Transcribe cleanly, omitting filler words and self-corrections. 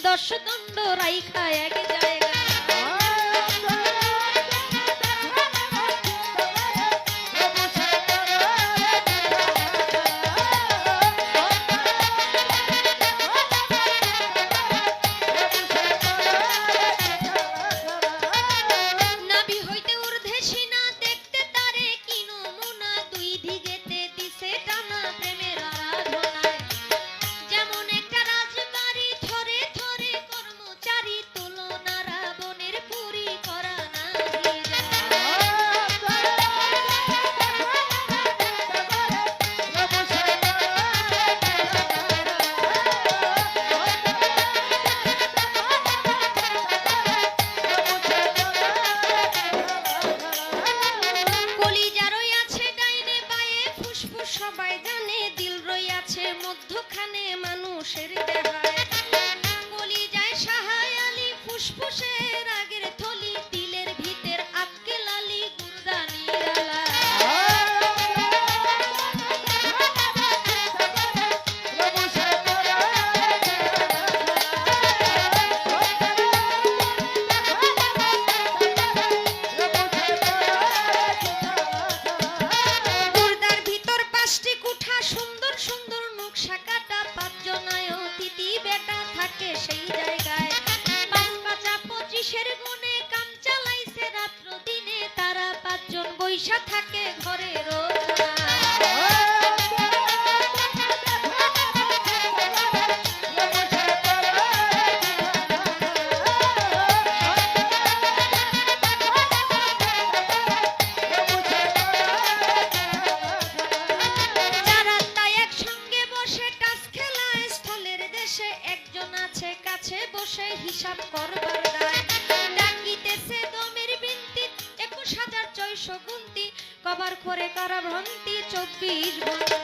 দশদণ্ড রাইখা এক জায়গা সবাই জানে দিল রইয়াছে মধ্যখানে মানুষের দেহায় কলিজায় সাহায় আলী ফুসফুসের আগের থলি দিলের ভিতর আক্কেল আলী গুরদানি আলা সুন্দর সুন্দর নকশা কাটা পাঁচজনায় অতিথি বেটা থাকে সেই জায়গায় ৫-৫-২৫-এর গুণে কাম চালাইছে রাত্র দিনে তারা পাঁচজন বৈশা থাকে ঘরে রোজ বসে হিসাব করবার দায় ডাকিতেছে দমের বিনতি ২১,৬০০ গুনতি কবার করে কারা ভ্রান্তি ২৪ ঘন্টা